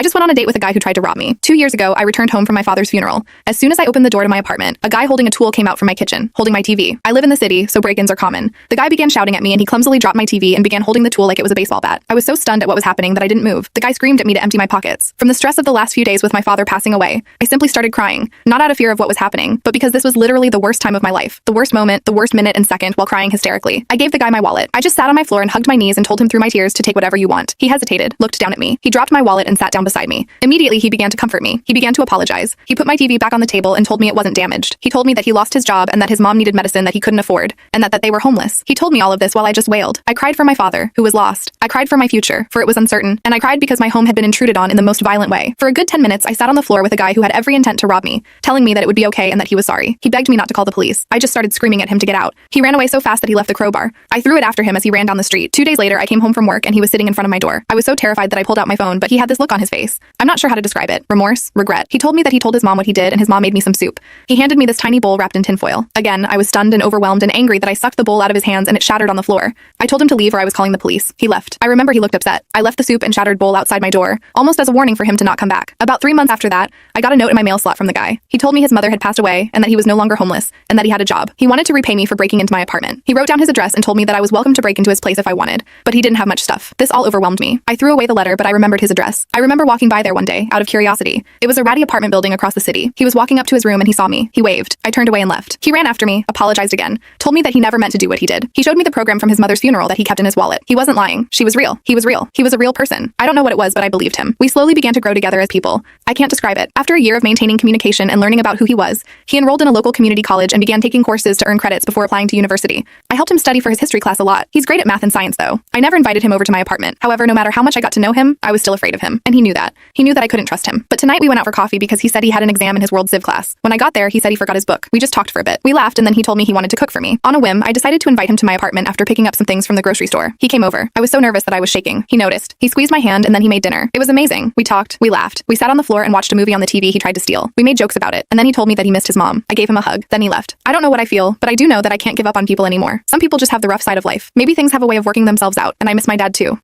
I just went on a date with a guy who tried to rob me. 2 years ago, I returned home from my father's funeral. As soon as I opened the door to my apartment, a guy holding a tool came out from my kitchen, holding my TV. I live in the city, so break-ins are common. The guy began shouting at me and he clumsily dropped my TV and began holding the tool like it was a baseball bat. I was so stunned at what was happening that I didn't move. The guy screamed at me to empty my pockets. From the stress of the last few days with my father passing away, I simply started crying, not out of fear of what was happening, but because this was literally the worst time of my life. The worst moment, the worst minute and second while crying hysterically. I gave the guy my wallet. I just sat on my floor and hugged my knees and told him through my tears to take whatever you want. He hesitated, looked down at me. He dropped my wallet and sat down beside me. Immediately, he began to comfort me. He began to apologize. He put my TV back on the table and told me it wasn't damaged. He told me that he lost his job and that his mom needed medicine that he couldn't afford, and that they were homeless. He told me all of this while I just wailed. I cried for my father, who was lost. I cried for my future, for it was uncertain, and I cried because my home had been intruded on in the most violent way. For a good 10 minutes, I sat on the floor with a guy who had every intent to rob me, telling me that it would be okay and that he was sorry. He begged me not to call the police. I just started screaming at him to get out. He ran away so fast that he left the crowbar. I threw it after him as he ran down the street. 2 days later, I came home from work and he was sitting in front of my door. I was so terrified that I pulled out my phone, but he had this look on his face. I'm not sure how to describe it. Remorse, regret. He told me that he told his mom what he did and his mom made me some soup. He handed me this tiny bowl wrapped in tinfoil. Again, I was stunned and overwhelmed and angry that I sucked the bowl out of his hands and it shattered on the floor. I told him to leave or I was calling the police. He left. I remember he looked upset. I left the soup and shattered bowl outside my door, almost as a warning for him to not come back. About 3 months after that, I got a note in my mail slot from the guy. He told me his mother had passed away and that he was no longer homeless and that he had a job. He wanted to repay me for breaking into my apartment. He wrote down his address and told me that I was welcome to break into his place if I wanted, but he didn't have much stuff. This all overwhelmed me. I threw away the letter, but I remembered his address. I remember walking by there one day, out of curiosity. It was a ratty apartment building across the city. He was walking up to his room and he saw me. He waved. I turned away and left. He ran after me, apologized again, told me that he never meant to do what he did. He showed me the program from his mother's funeral that he kept in his wallet. He wasn't lying. She was real. He was real. He was a real person. I don't know what it was, but I believed him. We slowly began to grow together as people. I can't describe it. After a year of maintaining communication and learning about who he was, he enrolled in a local community college and began taking courses to earn credits before applying to university. I helped him study for his history class a lot. He's great at math and science though. I never invited him over to my apartment. However, no matter how much I got to know him, I was still afraid of him. And he knew that. He knew that I couldn't trust him. But tonight we went out for coffee because he said he had an exam in his World Civ class. When I got there, he said he forgot his book. We just talked for a bit. We laughed and then he told me he wanted to cook for me. On a whim, I decided to invite him to my apartment after picking up some things from the grocery store. He came over. I was so nervous that I was shaking. He noticed. He squeezed my hand and then he made dinner. It was amazing. We talked. We laughed. We sat on the floor and watched a movie on the TV he tried to steal. We made jokes about it. And then he told me that he missed his mom. I gave him a hug. Then he left. I don't know what I feel, but I do know that I can't give up on people anymore. Some people just have the rough side of life. Maybe things have a way of working themselves out, and I miss my dad too.